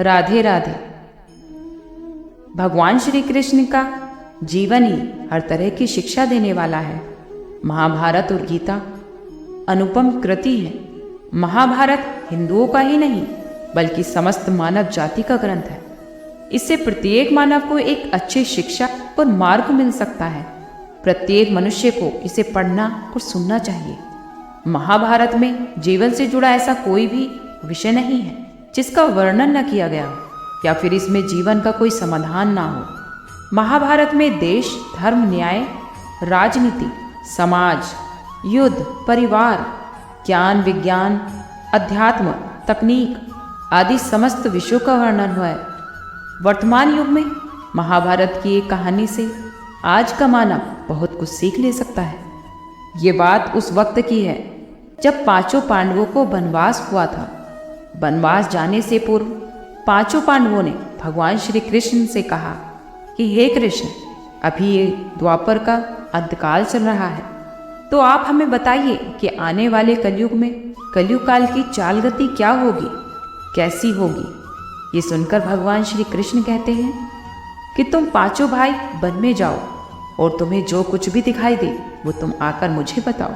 राधे राधे। भगवान श्री कृष्ण का जीवन ही हर तरह की शिक्षा देने वाला है। महाभारत और गीता अनुपम कृति है। महाभारत हिंदुओं का ही नहीं बल्कि समस्त मानव जाति का ग्रंथ है। इससे प्रत्येक मानव को एक अच्छी शिक्षा और मार्ग मिल सकता है। प्रत्येक मनुष्य को इसे पढ़ना और सुनना चाहिए। महाभारत में जीवन से जुड़ा ऐसा कोई भी विषय नहीं है जिसका वर्णन न किया गया हो या फिर इसमें जीवन का कोई समाधान ना हो। महाभारत में देश, धर्म, न्याय, राजनीति, समाज, युद्ध, परिवार, ज्ञान, विज्ञान, अध्यात्म, तकनीक आदि समस्त विषयों का वर्णन हुआ है। वर्तमान युग में महाभारत की एक कहानी से आज का मानव बहुत कुछ सीख ले सकता है। ये बात उस वक्त की है जब पांचों पांडवों को वनवास हुआ था। वनवास जाने से पूर्व पांचों पांडवों ने भगवान श्री कृष्ण से कहा कि हे कृष्ण, अभी ये द्वापर का अंतकाल चल रहा है, तो आप हमें बताइए कि आने वाले कलयुग में कलयुग काल की चाल गति क्या होगी, कैसी होगी। ये सुनकर भगवान श्री कृष्ण कहते हैं कि तुम पांचों भाई वन में जाओ और तुम्हें जो कुछ भी दिखाई दे वो तुम आकर मुझे बताओ,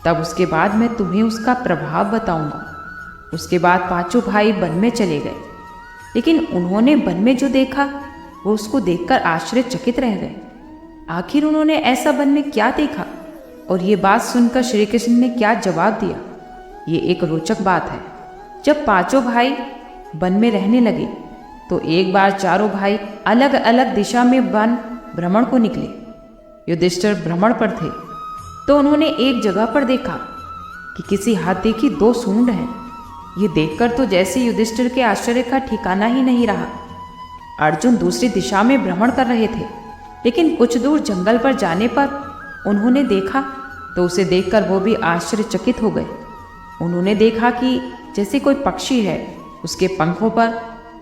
तब उसके बाद मैं तुम्हें उसका प्रभाव बताऊंगा। उसके बाद पांचों भाई वन में चले गए, लेकिन उन्होंने वन में जो देखा वो उसको देखकर आश्चर्यचकित रह गए। आखिर उन्होंने ऐसा वन में क्या देखा और ये बात सुनकर श्री कृष्ण ने क्या जवाब दिया, ये एक रोचक बात है। जब पांचों भाई वन में रहने लगे तो एक बार चारों भाई अलग अलग दिशा में वन भ्रमण को निकले। युधिष्ठिर भ्रमण पर थे तो उन्होंने एक जगह पर देखा कि किसी हाथी की 2 सूंड हैं। ये देखकर तो जैसे युधिष्ठिर के आश्चर्य का ठिकाना ही नहीं रहा। अर्जुन दूसरी दिशा में भ्रमण कर रहे थे, लेकिन कुछ दूर जंगल पर जाने पर उन्होंने देखा तो उसे देखकर वो भी आश्चर्यचकित हो गए। उन्होंने देखा कि जैसे कोई पक्षी है, उसके पंखों पर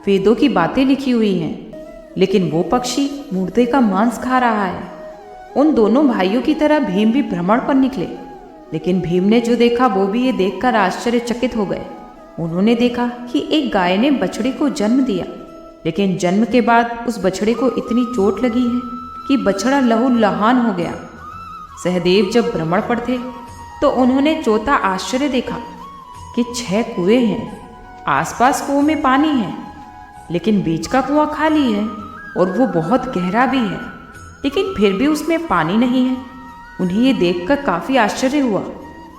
वेदों की बातें लिखी हुई हैं, लेकिन वो पक्षी मुर्दे का मांस खा रहा है। उन दोनों भाइयों की तरह भीम भी भ्रमण पर निकले, लेकिन भीम ने जो देखा वो भी ये देखकर आश्चर्यचकित हो गए। उन्होंने देखा कि एक गाय ने बछड़े को जन्म दिया, लेकिन जन्म के बाद उस बछड़े को इतनी चोट लगी है कि बछड़ा लहूलुहान हो गया। सहदेव जब भ्रमण पर थे तो उन्होंने चौथा आश्चर्य देखा कि 6 कुएं हैं। आसपास कुओं में पानी है, लेकिन बीच का कुआं खाली है और वो बहुत गहरा भी है, लेकिन फिर भी उसमें पानी नहीं है। उन्हें ये देखकर काफी आश्चर्य हुआ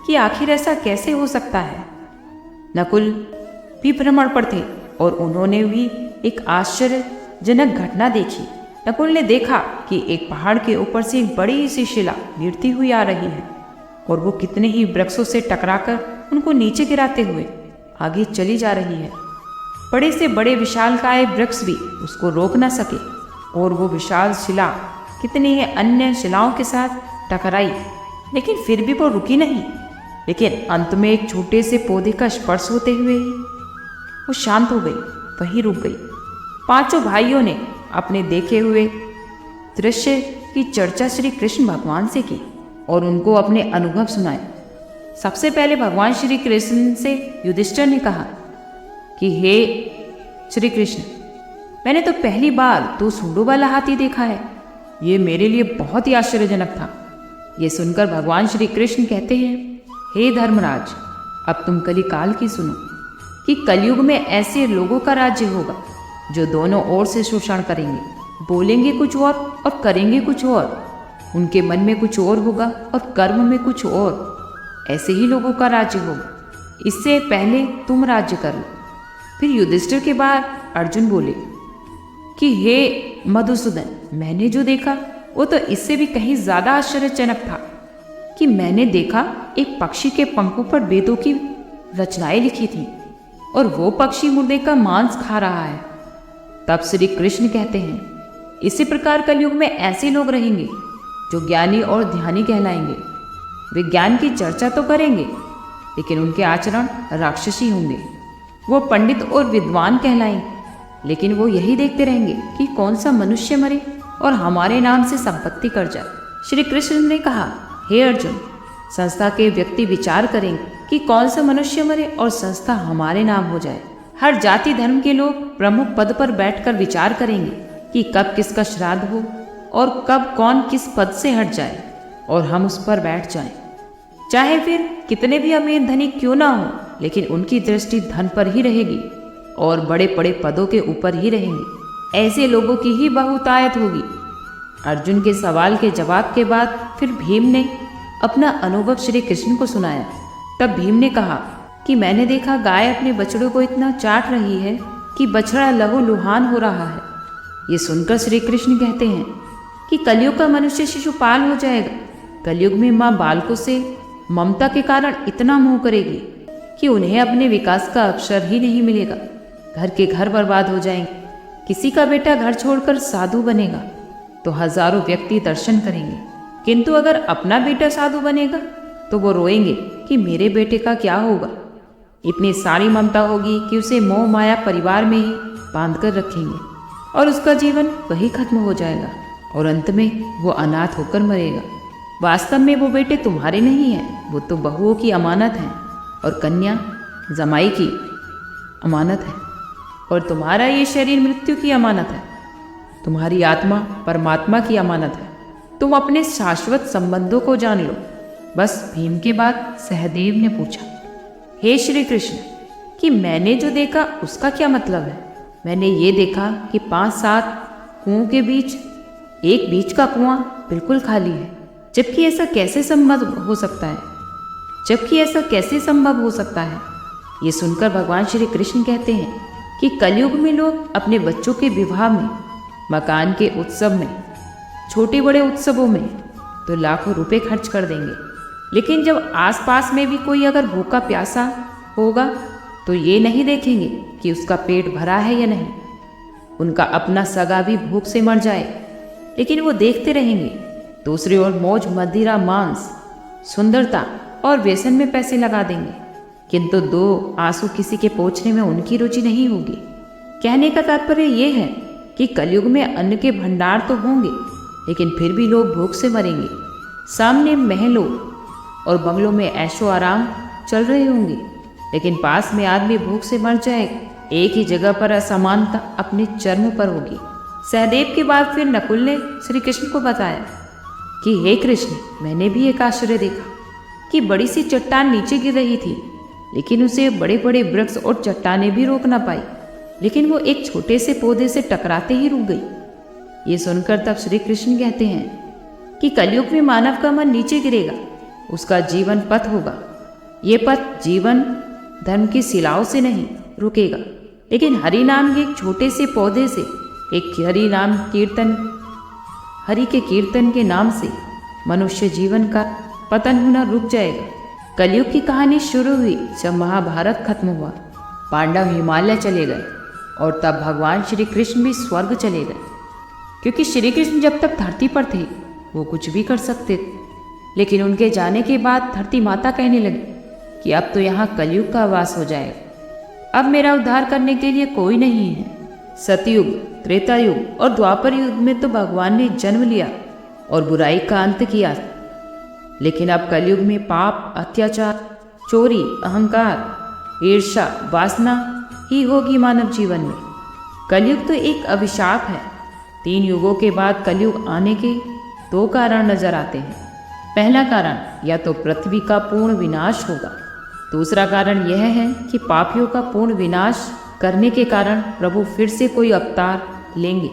कि आखिर ऐसा कैसे हो सकता है। नकुल भी भ्रमण पर थे और उन्होंने भी एक आश्चर्यजनक घटना देखी। नकुल ने देखा कि एक पहाड़ के ऊपर से एक बड़ी सी शिला गिरती हुई आ रही है और वो कितने ही वृक्षों से टकराकर उनको नीचे गिराते हुए आगे चली जा रही है। बड़े से बड़े विशालकाय वृक्ष भी उसको रोक न सके और वो विशाल शिला कितनी ही अन्य शिलाओं के साथ टकराई, लेकिन फिर भी वो रुकी नहीं। लेकिन अंत में एक छोटे से पौधे का स्पर्श होते हुए ही वो शांत हो गई, वहीं रुक गई। पांचों भाइयों ने अपने देखे हुए दृश्य की चर्चा श्री कृष्ण भगवान से की और उनको अपने अनुभव सुनाए। सबसे पहले भगवान श्री कृष्ण से युधिष्ठिर ने कहा कि हे श्री कृष्ण, मैंने तो पहली बार 2 सूंडों वाला हाथी देखा है। ये मेरे लिए बहुत ही आश्चर्यजनक था। ये सुनकर भगवान श्री कृष्ण कहते हैं, हे धर्मराज, अब तुम कलिकाल की सुनो कि कलयुग में ऐसे लोगों का राज्य होगा जो दोनों ओर से शोषण करेंगे, बोलेंगे कुछ और करेंगे कुछ और। उनके मन में कुछ और होगा और कर्म में कुछ और। ऐसे ही लोगों का राज्य होगा। इससे पहले तुम राज्य कर लो। फिर युधिष्ठिर के बाद अर्जुन बोले कि हे मधुसूदन, मैंने जो देखा वो तो इससे भी कहीं ज्यादा आश्चर्यजनक था कि मैंने देखा एक पक्षी के पंखों पर वेदों की रचनाएं लिखी थी और वो पक्षी मुर्दे का मांस खा रहा है। तब श्री कृष्ण कहते हैं, इसी प्रकार कलयुग में ऐसे लोग रहेंगे जो ज्ञानी और ध्यानी कहलाएंगे। वे ज्ञान की चर्चा तो करेंगे, लेकिन उनके आचरण राक्षसी होंगे। वो पंडित और विद्वान कहलाएंगे, लेकिन वो यही देखते रहेंगे कि कौन सा मनुष्य मरे और हमारे नाम से संपत्ति कर जाए। श्री कृष्ण ने कहा, हे अर्जुन, संस्था के व्यक्ति विचार करेंगे कि कौन सा मनुष्य मरे और संस्था हमारे नाम हो जाए। हर जाति धर्म के लोग प्रमुख पद पर बैठकर विचार करेंगे कि कब किसका श्राद्ध हो और कब कौन किस पद से हट जाए और हम उस पर बैठ जाएं। चाहे फिर कितने भी अमीर धनिक क्यों ना हो, लेकिन उनकी दृष्टि धन पर ही रहेगी और बड़े बड़े पदों के ऊपर ही रहेंगे। ऐसे लोगों की ही बहुतायत होगी। अर्जुन के सवाल के जवाब के बाद फिर भीम ने अपना अनुभव श्री कृष्ण को सुनाया। तब भीम ने कहा कि मैंने देखा गाय अपने बछड़ों को इतना चाट रही है कि बछड़ा लहू लुहान हो रहा है। ये सुनकर श्री कृष्ण कहते हैं कि कलयुग का मनुष्य शिशुपाल हो जाएगा। कलयुग में माँ बालकों से ममता के कारण इतना मोह करेगी कि उन्हें अपने विकास का अवसर ही नहीं मिलेगा। घर के घर बर्बाद हो जाएंगे। किसी का बेटा घर छोड़कर साधु बनेगा तो हजारों व्यक्ति दर्शन करेंगे, किंतु अगर अपना बेटा साधु बनेगा तो वो रोएंगे कि मेरे बेटे का क्या होगा। इतनी सारी ममता होगी कि उसे मोह माया परिवार में ही बांध कर रखेंगे और उसका जीवन वही खत्म हो जाएगा और अंत में वो अनाथ होकर मरेगा। वास्तव में वो बेटे तुम्हारे नहीं हैं, वो तो बहुओं की अमानत हैं और कन्या जमाई की अमानत है और तुम्हारा ये शरीर मृत्यु की अमानत है। तुम्हारी आत्मा परमात्मा की अमानत है। तुम अपने शाश्वत संबंधों को जान लो। बस भीम के बाद सहदेव ने पूछा, हे श्री कृष्ण, कि मैंने जो देखा उसका क्या मतलब है? मैंने ये देखा कि 5-7 कुओं के बीच एक बीच का कुआं बिल्कुल खाली है, जबकि ऐसा कैसे संभव हो सकता है? ये सुनकर भगवान श्री कृष्ण कहते हैं कि कलयुग में लोग अपने बच्चों के विवाह में, मकान के उत्सव में, छोटे बड़े उत्सवों में तो लाखों रुपए खर्च कर देंगे, लेकिन जब आसपास में भी कोई अगर भूखा प्यासा होगा तो ये नहीं देखेंगे कि उसका पेट भरा है या नहीं। उनका अपना सगा भी भूख से मर जाए, लेकिन वो देखते रहेंगे। दूसरी ओर मौज मदिरा मांस सुंदरता और व्यसन में पैसे लगा देंगे, किंतु 2 आंसू किसी के पोंछने में उनकी रुचि नहीं होगी। कहने का तात्पर्य ये है कि कलयुग में अन्न के भंडार तो होंगे, लेकिन फिर भी लोग भूख से मरेंगे। सामने महलों और बंगलों में ऐशो आराम चल रहे होंगे, लेकिन पास में आदमी भूख से मर जाएगा। एक ही जगह पर असमानता अपने चरम पर होगी। सहदेव के बाद फिर नकुल ने श्री कृष्ण को बताया कि हे कृष्ण, मैंने भी एक आश्चर्य देखा कि बड़ी सी चट्टान नीचे गिर रही थी, लेकिन उसे बड़े बड़े वृक्ष और चट्टानें भी रोक ना पाई, लेकिन वो एक छोटे से पौधे से टकराते ही रुक गई। ये सुनकर तब श्री कृष्ण कहते हैं कि कलयुग में मानव का मन नीचे गिरेगा, उसका जीवन पथ होगा। ये पथ जीवन धर्म की शिलाओं से नहीं रुकेगा, लेकिन हरि नाम के एक छोटे से पौधे से, एक हरि के कीर्तन के नाम से मनुष्य जीवन का पतन होना रुक जाएगा। कलयुग की कहानी शुरू हुई जब महाभारत खत्म हुआ। पांडव हिमालय चले गए और तब भगवान श्री कृष्ण भी स्वर्ग चले गए, क्योंकि श्री कृष्ण जब तक धरती पर थे वो कुछ भी कर सकते थे, लेकिन उनके जाने के बाद धरती माता कहने लगी कि अब तो यहाँ कलयुग का वास हो जाएगा। अब मेरा उद्धार करने के लिए कोई नहीं है। सतयुग, त्रेता युग और द्वापर युग में तो भगवान ने जन्म लिया और बुराई का अंत किया, लेकिन अब कलयुग में पाप, अत्याचार, चोरी, अहंकार, ईर्ष्या, वासना ही होगी मानव जीवन में। कलयुग तो एक अभिशाप है। 3 युगों के बाद कलयुग आने के 2 कारण नजर आते हैं। पहला कारण या तो पृथ्वी का पूर्ण विनाश होगा। दूसरा कारण यह है कि पापियों का पूर्ण विनाश करने के कारण प्रभु फिर से कोई अवतार लेंगे।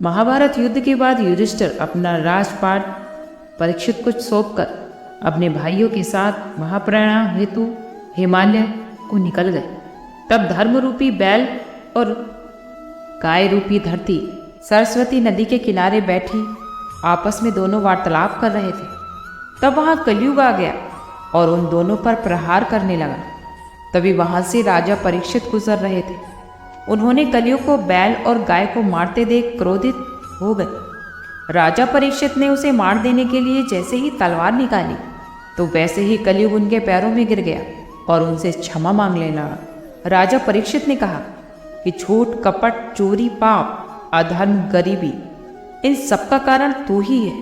महाभारत युद्ध के बाद युधिष्ठिर अपना राजपाट परीक्षित को सौंपकर अपने भाइयों के साथ महाप्रयाण हेतु हिमालय को निकल गए। तब धर्म रूपी बैल और गाय रूपी धरती सरस्वती नदी के किनारे बैठी आपस में दोनों वार्तालाप कर रहे थे। तब वहाँ कलयुग आ गया और उन दोनों पर प्रहार करने लगा। तभी वहाँ से राजा परीक्षित गुजर रहे थे। उन्होंने कलयुग को बैल और गाय को मारते देख क्रोधित हो गए। राजा परीक्षित ने उसे मार देने के लिए जैसे ही तलवार निकाली तो वैसे ही कलयुग उनके पैरों में गिर गया और उनसे क्षमा मांगने लगा। राजा परीक्षित ने कहा कि झूठ, कपट, चोरी, पाप, अधर्म, गरीबी, इन सब का कारण तू ही है।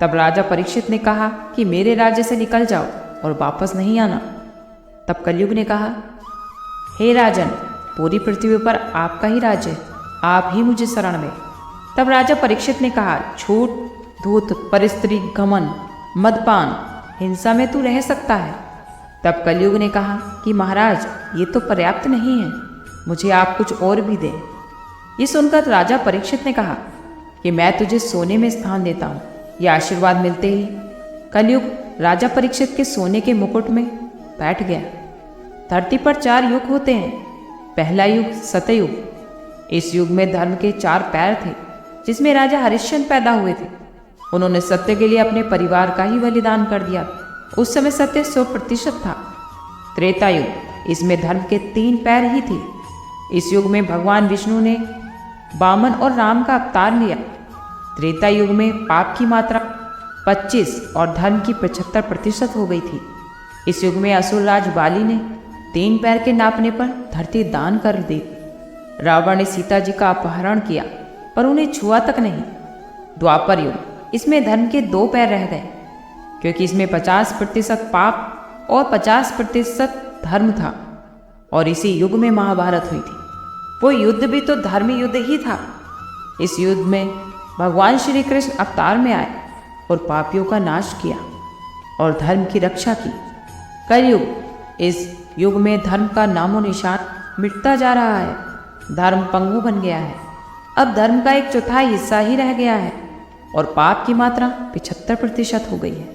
तब राजा परीक्षित ने कहा कि मेरे राज्य से निकल जाओ और वापस नहीं आना। तब कलयुग ने कहा, हे राजन, पूरी पृथ्वी पर आपका ही राज्य है, आप ही मुझे शरण में। तब राजा परीक्षित ने कहा, छूट, धूत, परिस्त्री, घमंड, मदपान, हिंसा में तू रह सकता है। तब कलयुग ने कहा कि महाराज, ये तो पर्याप्त नहीं है, मुझे आप कुछ और भी दें। ये सुनकर राजा परीक्षित ने कहा कि मैं तुझे सोने में स्थान देता हूँ। ये आशीर्वाद मिलते ही कलयुग राजा परीक्षित के सोने के मुकुट में बैठ गया। धरती पर 4 युग होते हैं। पहला युग सतयुग। इस युग में धर्म के 4 पैर थे, जिसमें राजा हरिश्चंद्र पैदा हुए थे। उन्होंने सत्य के लिए अपने परिवार का ही बलिदान कर दिया। उस समय सत्य 100% था। त्रेता युग, इसमें धर्म के 3 पैर ही थे। इस युग में भगवान विष्णु ने वामन और राम का अवतार लिया। त्रेता युग में पाप की मात्रा 25 और धर्म की 75% हो गई थी। इस युग में असुरराज बाली ने 3 पैर के नापने पर धरती दान कर दी। रावण ने सीता जी का अपहरण किया, पर उन्हें छुआ तक नहीं। द्वापर युग, इसमें धर्म के 2 पैर रह गए, क्योंकि इसमें 50% पाप और 50% धर्म था। और इसी युग में महाभारत हुई थी। वो युद्ध भी तो धर्म युद्ध ही था। इस युद्ध में भगवान श्री कृष्ण अवतार में आए और पापियों का नाश किया और धर्म की रक्षा की। कलयुग, इस युग में धर्म का नामो निशान मिटता जा रहा है। धर्म पंगु बन गया है। अब धर्म का 1/4 हिस्सा ही रह गया है और पाप की मात्रा 75% हो गई है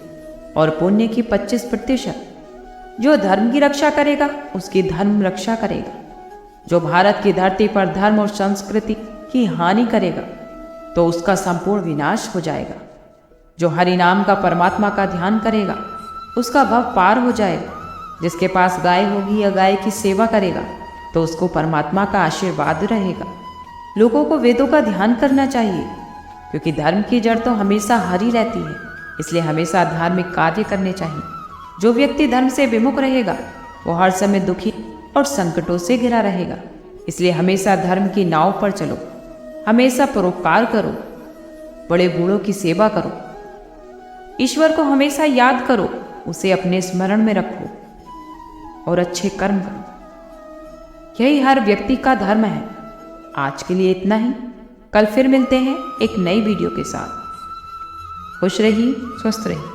और पुण्य की 25%। जो धर्म की रक्षा करेगा उसकी धर्म रक्षा करेगा। जो भारत की धरती पर धर्म और संस्कृति की हानि करेगा तो उसका संपूर्ण विनाश हो जाएगा। जो हरि नाम का परमात्मा का ध्यान करेगा उसका भव पार हो जाएगा। जिसके पास गाय होगी या गाय की सेवा करेगा तो उसको परमात्मा का आशीर्वाद रहेगा। लोगों को वेदों का ध्यान करना चाहिए, क्योंकि धर्म की जड़ तो हमेशा हरी रहती है। इसलिए हमेशा धार्मिक कार्य करने चाहिए। जो व्यक्ति धर्म से विमुख रहेगा वो हर समय दुखी और संकटों से घिरा रहेगा। इसलिए हमेशा धर्म की नाव पर चलो, हमेशा परोपकार करो, बड़े बूढ़ों की सेवा करो, ईश्वर को हमेशा याद करो, उसे अपने स्मरण में रखो और अच्छे कर्म करो। यही हर व्यक्ति का धर्म है। आज के लिए इतना ही। कल फिर मिलते हैं एक नई वीडियो के साथ। खुश रहिए, स्वस्थ रहिए।